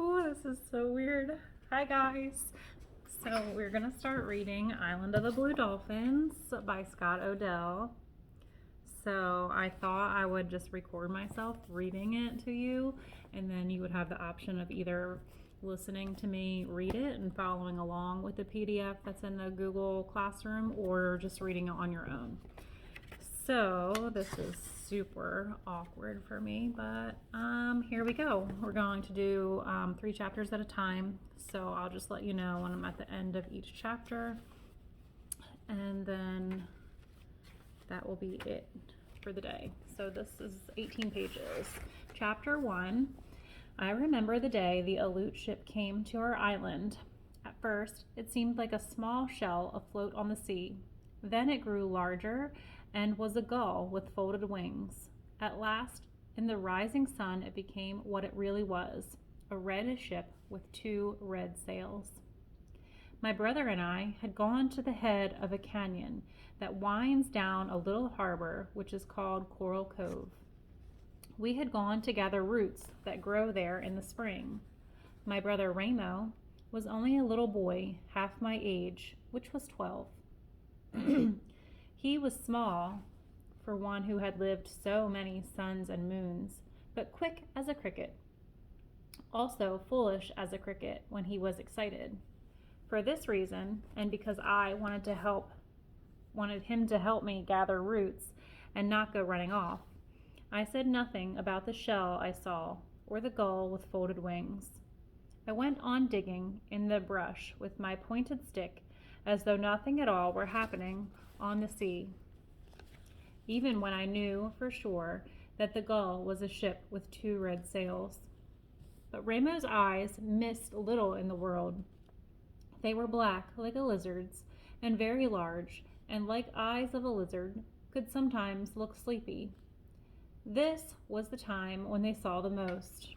Oh, this is so weird. Hi, guys. So, we're going to start reading Island of the Blue Dolphins by Scott Odell. So, I thought I would just record myself reading it to you, and then you would have the option of either listening to me read it and following along with the PDF that's in the Google Classroom, or just reading it on your own. So, this is super awkward for me, but here we go. We're going to do 3 chapters at a time, so I'll just let you know when I'm at the end of each chapter, and then that will be it for the day. So this is 18 pages. Chapter 1. I remember the day the Elute ship came to our island. At first, it seemed like a small shell afloat on the sea. Then it grew larger and was a gull with folded wings. At last, in the rising sun, it became what it really was, a red ship with 2 red sails. My brother and I had gone to the head of a canyon that winds down a little harbor which is called Coral Cove. We had gone to gather roots that grow there in the spring. My brother Ramo was only a little boy, half my age, which was 12. He was small for one who had lived so many suns and moons, but quick as a cricket. Also foolish as a cricket when he was excited. For this reason, and because I wanted him to help me gather roots and not go running off, I said nothing about the shell I saw or the gull with folded wings. I went on digging in the brush with my pointed stick as though nothing at all were happening on the sea, even when I knew for sure that the gull was a ship with 2 red sails. But Ramo's eyes missed little in the world. They were black like a lizard's and very large, and like eyes of a lizard, could sometimes look sleepy. This was the time when they saw the most.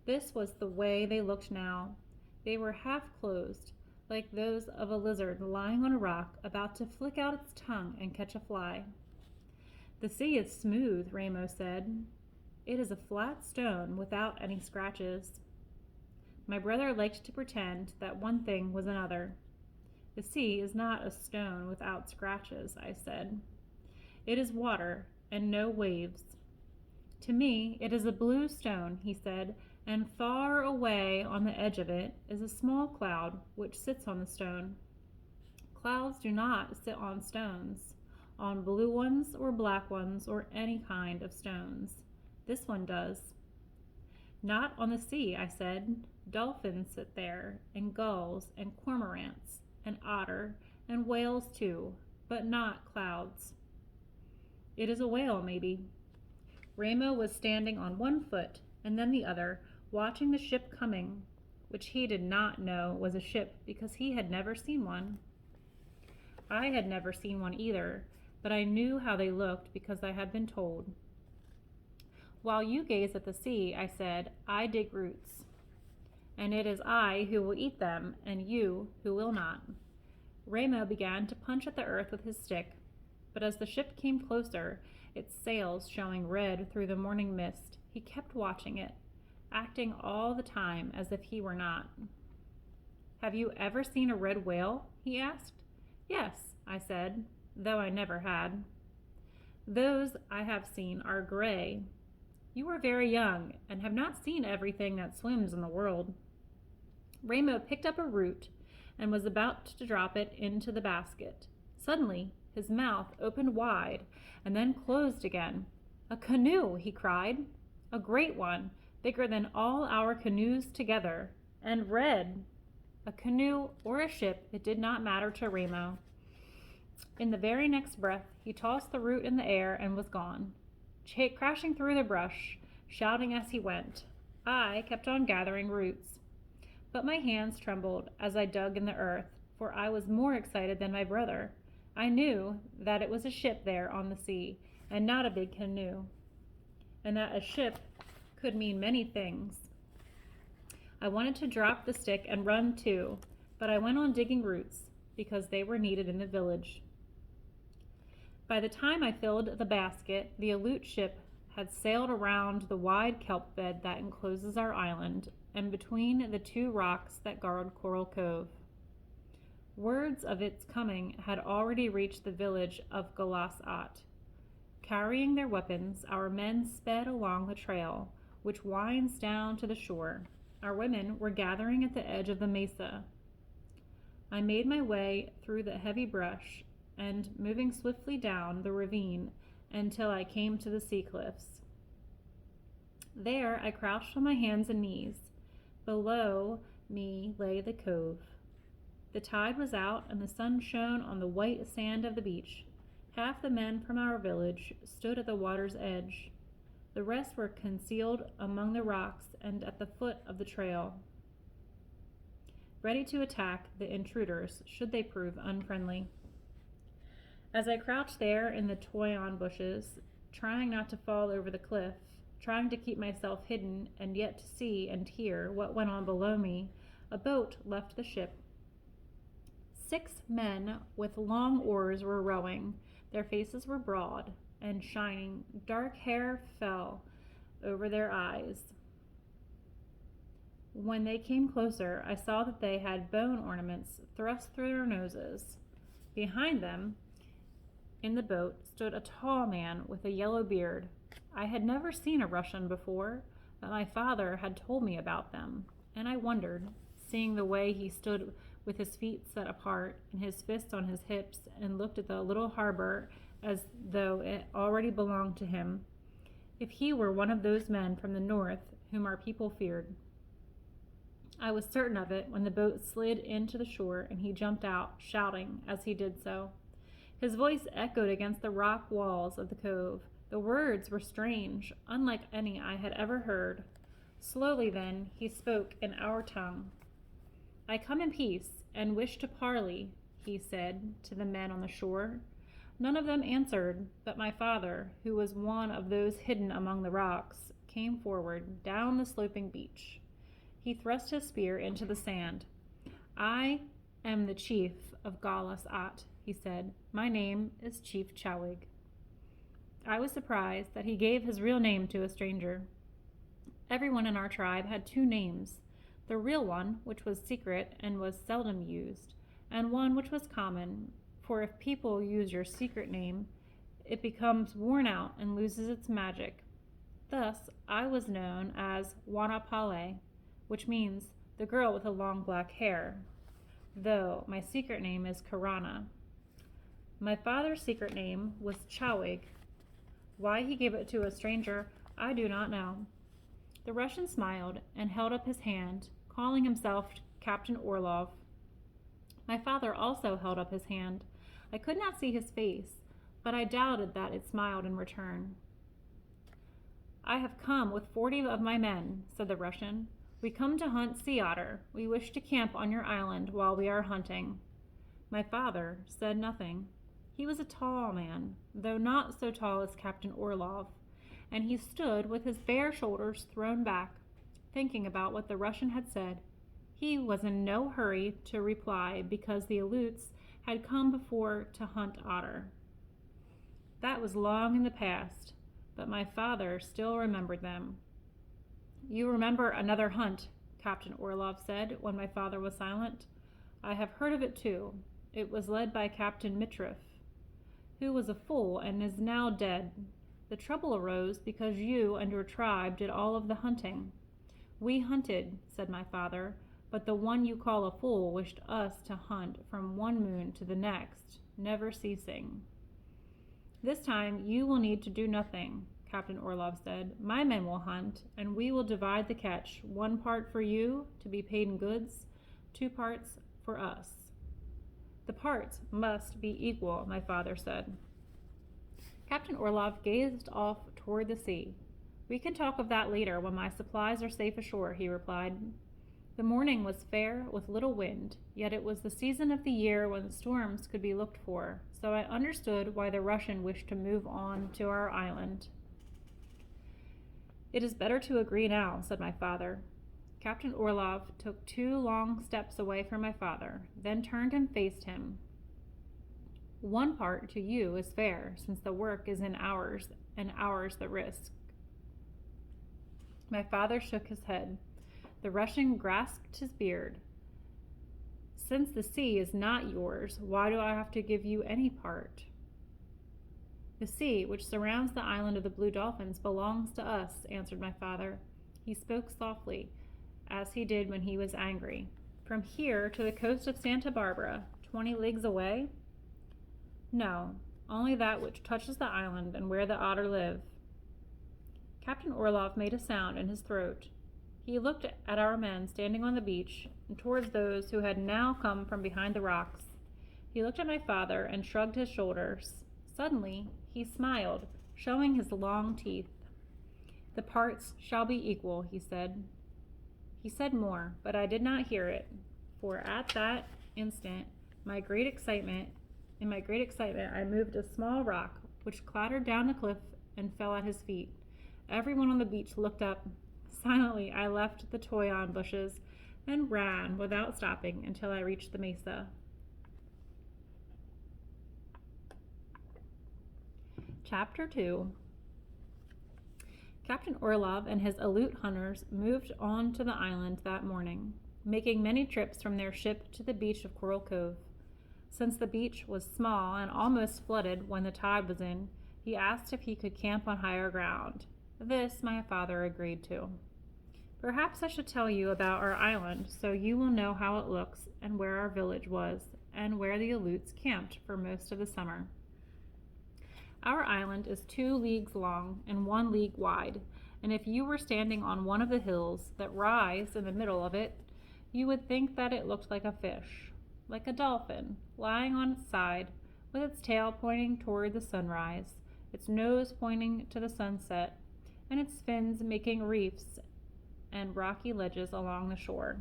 This was the way they looked now. They were half closed, like those of a lizard lying on a rock about to flick out its tongue and catch a fly. The sea is smooth, Ramo said. It is a flat stone without any scratches. My brother liked to pretend that one thing was another. The sea is not a stone without scratches, I said. It is water and no waves. To me, it is a blue stone, he said, and far away on the edge of it is a small cloud which sits on the stone. Clouds do not sit on stones, on blue ones or black ones or any kind of stones. This one does. Not on the sea, I said. Dolphins sit there, and gulls, and cormorants, and otter, and whales too, but not clouds. It is a whale, maybe. Ramo was standing on one foot and then the other, watching the ship coming, which he did not know was a ship because he had never seen one. I had never seen one either, but I knew how they looked because I had been told. While you gaze at the sea, I said, I dig roots, and it is I who will eat them, and you who will not. Ramo began to punch at the earth with his stick, but as the ship came closer, its sails showing red through the morning mist, he kept watching it, acting all the time as if he were not. Have you ever seen a red whale? He asked. Yes, I said, though I never had. Those I have seen are gray. You are very young and have not seen everything that swims in the world. Ramo picked up a root and was about to drop it into the basket. Suddenly, his mouth opened wide and then closed again. A canoe, he cried. A great one, bigger than all our canoes together, and red. A canoe or a ship, it did not matter to Ramo. In the very next breath, he tossed the root in the air and was gone, crashing through the brush, shouting as he went. I kept on gathering roots, but my hands trembled as I dug in the earth, for I was more excited than my brother. I knew that it was a ship there on the sea, and not a big canoe, and that a ship could mean many things. I wanted to drop the stick and run too, but I went on digging roots because they were needed in the village. By the time I filled the basket, the Elute ship had sailed around the wide kelp bed that encloses our island and between the two rocks that guard Coral Cove. Words of its coming had already reached the village of Galasat. Carrying their weapons, our men sped along the trail, which winds down to the shore. Our women were gathering at the edge of the mesa. I made my way through the heavy brush and moving swiftly down the ravine until I came to the sea cliffs. There I crouched on my hands and knees. Below me lay the cove. The tide was out and the sun shone on the white sand of the beach. Half the men from our village stood at the water's edge. The rest were concealed among the rocks and at the foot of the trail, ready to attack the intruders should they prove unfriendly. As I crouched there in the toyon bushes, trying not to fall over the cliff, trying to keep myself hidden and yet to see and hear what went on below me, a boat left the ship. 6 men with long oars were rowing. Their faces were broad and shining. Dark hair fell over their eyes. When they came closer, I saw that they had bone ornaments thrust through their noses. Behind them, in the boat, stood a tall man with a yellow beard. I had never seen a Russian before, but my father had told me about them, and I wondered, seeing the way he stood with his feet set apart and his fists on his hips and looked at the little harbor as though it already belonged to him, if he were one of those men from the north whom our people feared. I was certain of it when the boat slid into the shore and he jumped out, shouting as he did so. His voice echoed against the rock walls of the cove. The words were strange, unlike any I had ever heard. Slowly then, he spoke in our tongue. "I come in peace and wish to parley," he said to the men on the shore. None of them answered, but my father, who was one of those hidden among the rocks, came forward down the sloping beach. He thrust his spear into the sand. "I am the chief of Galasat," he said. "My name is Chief Chawig." I was surprised that he gave his real name to a stranger. Everyone in our tribe had 2 names, the real one, which was secret and was seldom used, and one which was common, for if people use your secret name, it becomes worn out and loses its magic. Thus, I was known as Wanapale, which means the girl with the long black hair, though my secret name is Karana. My father's secret name was Chawig. Why he gave it to a stranger, I do not know. The Russian smiled and held up his hand, calling himself Captain Orlov. My father also held up his hand. I could not see his face, but I doubted that it smiled in return. "I have come with 40 of my men," said the Russian. "We come to hunt sea otter. We wish to camp on your island while we are hunting." My father said nothing. He was a tall man, though not so tall as Captain Orlov, and he stood with his bare shoulders thrown back, thinking about what the Russian had said. He was in no hurry to reply because the Elutes had come before to hunt otter. That was long in the past, but my father still remembered them. "You remember another hunt," Captain Orlov said when my father was silent. "I have heard of it too. It was led by Captain Mitrif, who was a fool and is now dead. The trouble arose because you and your tribe did all of the hunting." "We hunted," said my father, "but the one you call a fool wished us to hunt from one moon to the next, never ceasing." "This time you will need to do nothing," Captain Orlov said. "My men will hunt, and we will divide the catch, 1 part for you to be paid in goods, 2 parts for us." "The parts must be equal," my father said. Captain Orlov gazed off toward the sea. "We can talk of that later when my supplies are safe ashore," he replied. The morning was fair with little wind, yet it was the season of the year when storms could be looked for, so I understood why the Russian wished to move on to our island. "It is better to agree now," said my father. Captain Orlov took 2 long steps away from my father, then turned and faced him. "1 part to you is fair, since the work is in ours, and ours the risk." My father shook his head. The Russian grasped his beard. Since the sea is not yours, why do I have to give you any part? The sea, which surrounds the island of the Blue Dolphins, belongs to us, answered my father. He spoke softly, as he did when he was angry. From here to the coast of Santa Barbara, 20 leagues away? No, only that which touches the island and where the otter live. Captain Orlov made a sound in his throat. He looked at our men standing on the beach and towards those who had now come from behind the rocks. He looked at my father and shrugged his shoulders. Suddenly, he smiled, showing his long teeth. The parts shall be equal, he said. He said more, but I did not hear it, for at that instant, in my great excitement, I moved a small rock, which clattered down the cliff and fell at his feet. Everyone on the beach looked up. Silently, I left the toyon bushes and ran without stopping until I reached the mesa. Chapter 2. Captain Orlov and his Elute hunters moved on to the island that morning, making many trips from their ship to the beach of Coral Cove. Since the beach was small and almost flooded when the tide was in, he asked if he could camp on higher ground. This my father agreed to. Perhaps I should tell you about our island so you will know how it looks and where our village was and where the Elutes camped for most of the summer. Our island is 2 leagues long and 1 league wide, and if you were standing on one of the hills that rise in the middle of it, you would think that it looked like a fish, like a dolphin, lying on its side, with its tail pointing toward the sunrise, its nose pointing to the sunset, and its fins making reefs and rocky ledges along the shore.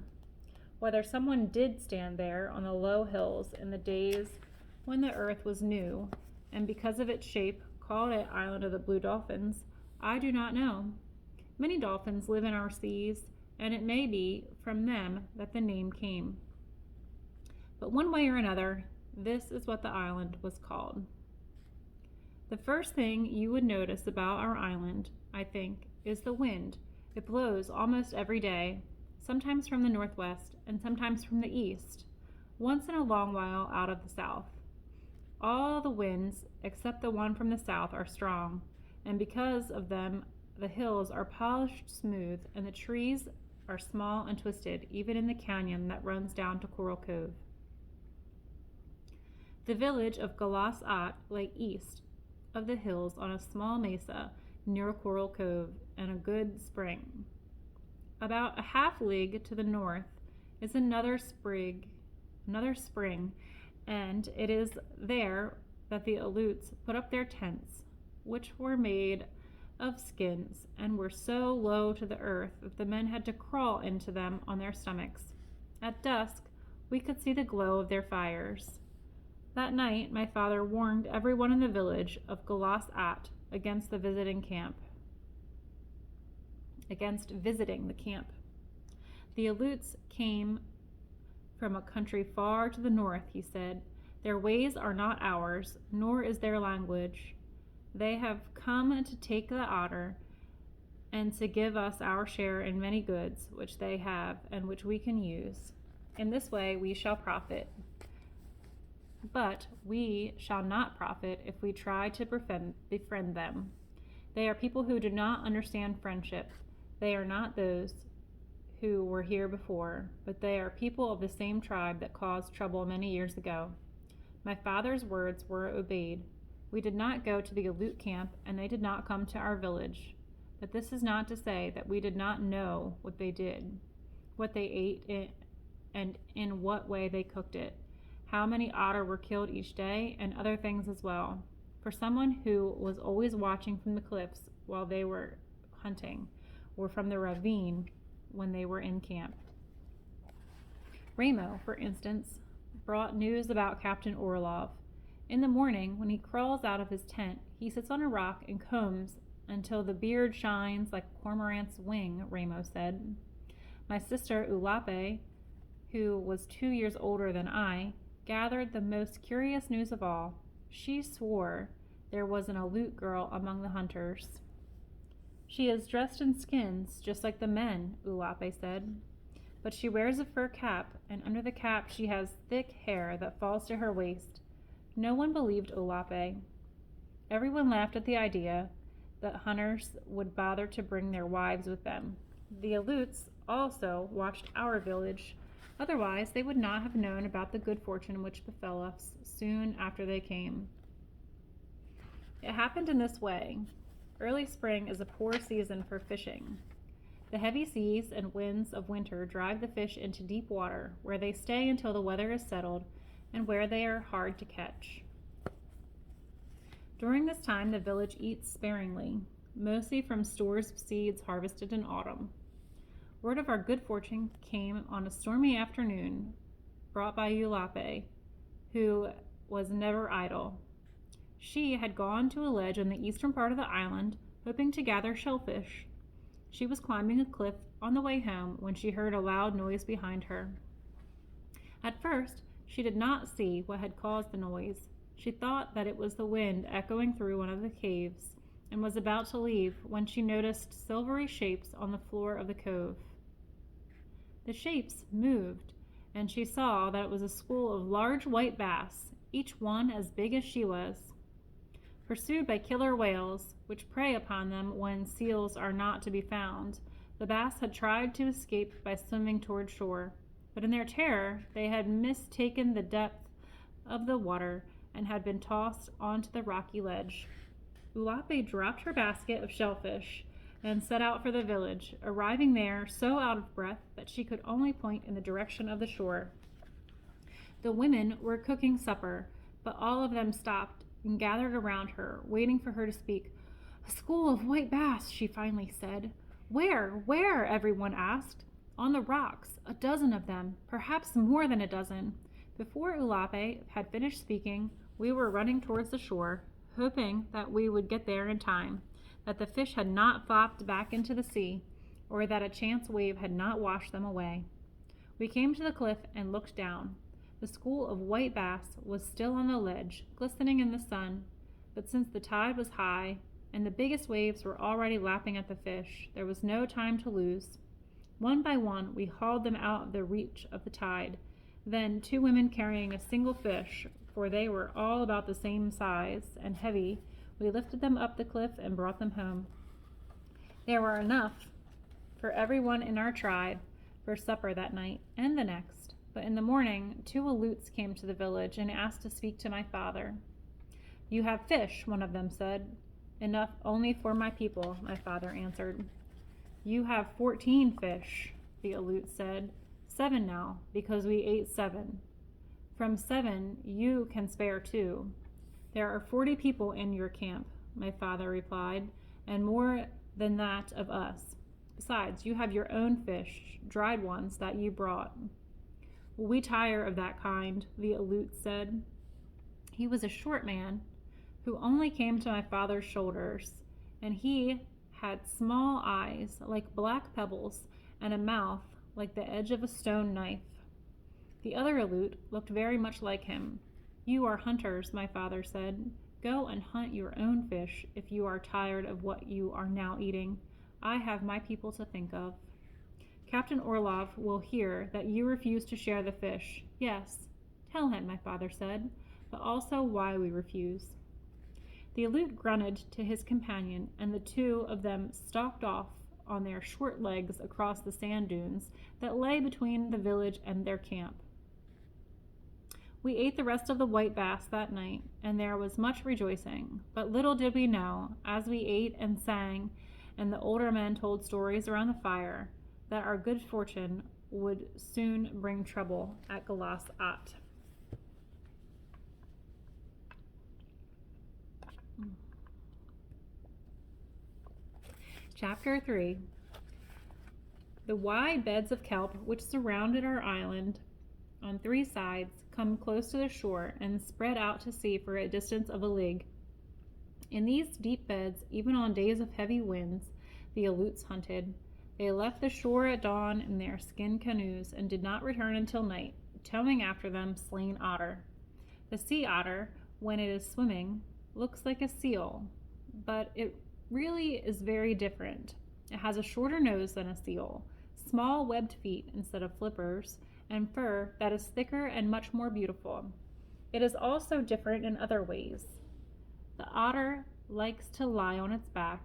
Whether someone did stand there on the low hills in the days when the earth was new, and because of its shape called it Island of the Blue Dolphins, I do not know. Many dolphins live in our seas, and it may be from them that the name came. But one way or another, this is what the island was called. The first thing you would notice about our island, I think, is the wind. It blows almost every day, sometimes from the northwest and sometimes from the east, once in a long while out of the south. All the winds, except the one from the south, are strong, and because of them, the hills are polished smooth and the trees are small and twisted, even in the canyon that runs down to Coral Cove. The village of Galas-At lay east of the hills on a small mesa near Coral Cove and a good spring. About a half league to the north is another spring, and it is there that the Elutes put up their tents, which were made of skins and were so low to the earth that the men had to crawl into them on their stomachs. At dusk, we could see the glow of their fires. That night, my father warned everyone in the village of Galas-At against visiting the camp. The Elutes came from a country far to the north, he said. Their ways are not ours, nor is their language. They have come to take the otter and to give us our share in many goods which they have and which we can use. In this way we shall profit. But we shall not profit if we try to befriend them. They are people who do not understand friendship. They are not those who were here before, but they are people of the same tribe that caused trouble many years ago. My father's words were obeyed. We did not go to the Elute camp, and they did not come to our village. But this is not to say that we did not know what they did, what they ate, and in what way they cooked it, how many otter were killed each day, and other things as well. For someone who was always watching from the cliffs while they were hunting, or from the ravine when they were in camp. Ramo, for instance, brought news about Captain Orlov. In the morning, when he crawls out of his tent, he sits on a rock and combs until the beard shines like a cormorant's wing, Ramo said. My sister Ulape, who was 2 years older than I, gathered the most curious news of all. She swore there was an Elute girl among the hunters. She is dressed in skins, just like the men, Ulape said. But she wears a fur cap, and under the cap she has thick hair that falls to her waist. No one believed Ulape. Everyone laughed at the idea that hunters would bother to bring their wives with them. The Alutes also watched our village. Otherwise, they would not have known about the good fortune which befell us soon after they came. It happened in this way. Early spring is a poor season for fishing. The heavy seas and winds of winter drive the fish into deep water, where they stay until the weather is settled and where they are hard to catch. During this time, the village eats sparingly, mostly from stores of seeds harvested in autumn. Word of our good fortune came on a stormy afternoon, brought by Ulape, who was never idle. She had gone to a ledge on the eastern part of the island, hoping to gather shellfish. She was climbing a cliff on the way home when she heard a loud noise behind her. At first, she did not see what had caused the noise. She thought that it was the wind echoing through one of the caves, and was about to leave when she noticed silvery shapes on the floor of the cove. The shapes moved, and she saw that it was a school of large white bass, each one as big as she was. Pursued by killer whales, which prey upon them when seals are not to be found, the bass had tried to escape by swimming toward shore, but in their terror they had mistaken the depth of the water and had been tossed onto the rocky ledge. Ulape dropped her basket of shellfish and set out for the village, arriving there so out of breath that she could only point in the direction of the shore. The women were cooking supper, but all of them stopped and gathered around her, waiting for her to speak. "A school of white bass," she finally said. Where?" everyone asked. "On the rocks, a dozen of them, perhaps more than a dozen." Before Ulape had finished speaking, we were running towards the shore, hoping that we would get there in time, that the fish had not flopped back into the sea, or that a chance wave had not washed them away. We came to the cliff and looked down. The school of white bass was still on the ledge, glistening in the sun, but since the tide was high and the biggest waves were already lapping at the fish, there was no time to lose. One by one, we hauled them out of the reach of the tide. Then 2 women carrying a single fish, for they were all about the same size and heavy, we lifted them up the cliff and brought them home. There were enough for everyone in our tribe for supper that night and the next. But in the morning, 2 Alutes came to the village and asked to speak to my father. "You have fish," one of them said. "Enough only for my people," my father answered. "You have 14 fish," the Alute said. "7 now, because we ate 7. From 7, you can spare 2. There are 40 people in your camp," my father replied, "and more than that of us. Besides, you have your own fish, dried ones that you brought." "We tire of that kind," the Elute said. He was a short man who only came to my father's shoulders, and he had small eyes like black pebbles and a mouth like the edge of a stone knife. The other Elute looked very much like him. "You are hunters," my father said. "Go and hunt your own fish if you are tired of what you are now eating. I have my people to think of. Captain Orlov will hear that you refuse to share the fish. Yes, tell him," my father said, "but also why we refuse." The Elute grunted to his companion, and the 2 of them stalked off on their short legs across the sand dunes that lay between the village and their camp. We ate the rest of the white bass that night, and there was much rejoicing, but little did we know, as we ate and sang, and the older men told stories around the fire, that our good fortune would soon bring trouble at Galas At. Chapter 3. The wide beds of kelp which surrounded our island on 3 sides come close to the shore and spread out to sea for a distance of a league. In these deep beds, even on days of heavy winds, the Alutes hunted. They left the shore at dawn in their skin canoes and did not return until night, towing after them slain otter. The sea otter, when it is swimming, looks like a seal, but it really is very different. It has a shorter nose than a seal, small webbed feet instead of flippers, and fur that is thicker and much more beautiful. It is also different in other ways. The otter likes to lie on its back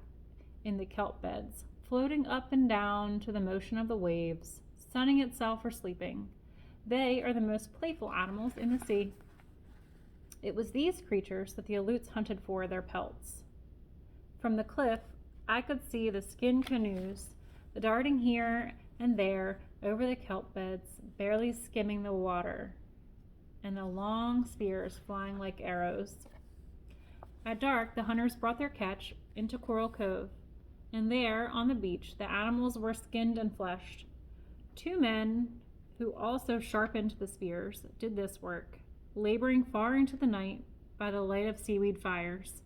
in the kelp beds, floating up and down to the motion of the waves, sunning itself or sleeping. They are the most playful animals in the sea. It was these creatures that the Alutes hunted for their pelts. From the cliff, I could see the skin canoes darting here and there over the kelp beds, barely skimming the water, and the long spears flying like arrows. At dark, the hunters brought their catch into Coral Cove, and there, on the beach, the animals were skinned and fleshed. 2 men, who also sharpened the spears, did this work, laboring far into the night by the light of seaweed fires.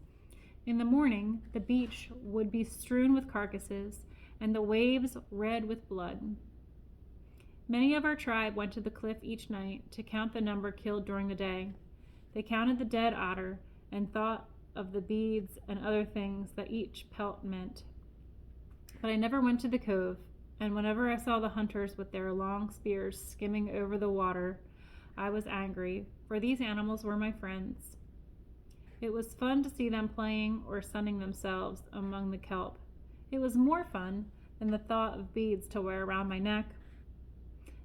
In the morning, the beach would be strewn with carcasses, and the waves red with blood. Many of our tribe went to the cliff each night to count the number killed during the day. They counted the dead otter and thought of the beads and other things that each pelt meant. But I never went to the cove, and whenever I saw the hunters with their long spears skimming over the water, I was angry, for these animals were my friends. It was fun to see them playing or sunning themselves among the kelp. It was more fun than the thought of beads to wear around my neck.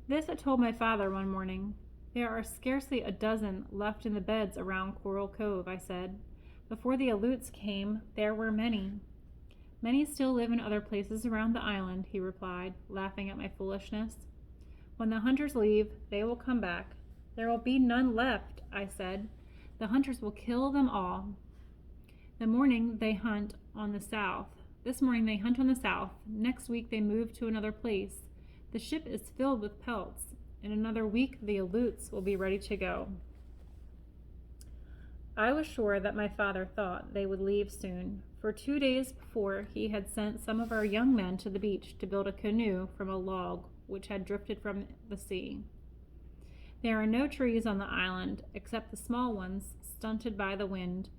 This I told my father one morning. There are scarcely a dozen left in the beds around Coral Cove, I said. Before the Alutes came, there were many. Many still live in other places around the island, he replied, laughing at my foolishness. When the hunters leave, they will come back. There will be none left, I said. The hunters will kill them all. This morning they hunt on the south. Next week they move to another place. The ship is filled with pelts. In another week the Alutes will be ready to go. I was sure that my father thought they would leave soon, for 2 days before he had sent some of our young men to the beach to build a canoe from a log which had drifted from the sea. There are no trees on the island except the small ones stunted by the wind.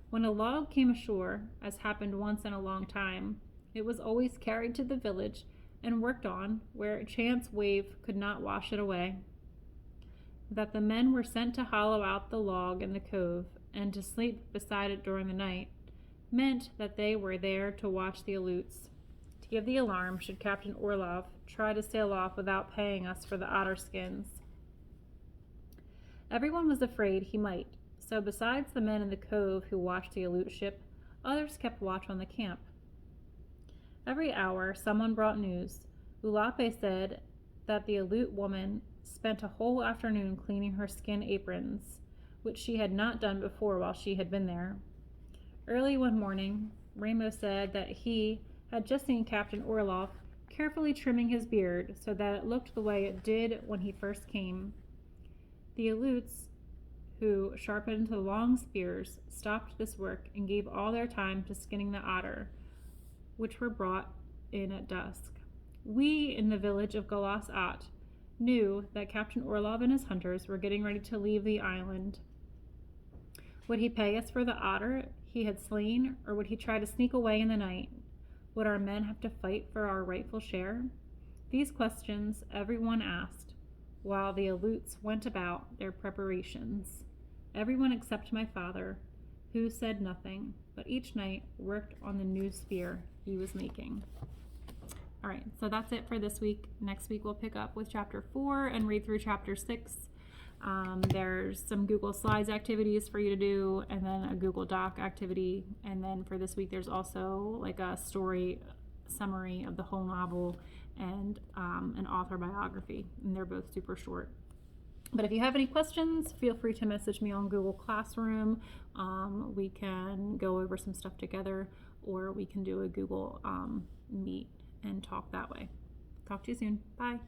When a log came ashore, as happened once in a long time, it was always carried to the village and worked on where a chance wave could not wash it away. That the men were sent to hollow out the log in the cove and to sleep beside it during the night meant that they were there to watch the Alutes, to give the alarm should Captain Orlov try to sail off without paying us for the otter skins. Everyone was afraid he might, so besides the men in the cove who watched the Elute ship, others kept watch on the camp. Every hour someone brought news. Ulape said that the Elute woman spent a whole afternoon cleaning her skin aprons, which she had not done before while she had been there. Early one morning, Ramo said that he had just seen Captain Orlov carefully trimming his beard so that it looked the way it did when he first came. The Alutes, who sharpened the long spears, stopped this work and gave all their time to skinning the otter, which were brought in at dusk. We, in the village of Galas At, knew that Captain Orlov and his hunters were getting ready to leave the island. Would he pay us for the otter he had slain, or would he try to sneak away in the night? Would our men have to fight for our rightful share? These questions everyone asked, while the Alutes went about their preparations. Everyone except my father, who said nothing, but each night worked on the new spear he was making. All right, so that's it for this week. Next week we'll pick up with chapter 4 and read through chapter 6. There's some Google Slides activities for you to do, and then a Google Doc activity. And then for this week, there's also like a story summary of the whole novel and an author biography, and they're both super short. But if you have any questions, feel free to message me on Google Classroom. We can go over some stuff together, or we can do a Google Meet and talk that way. Talk to you soon. Bye.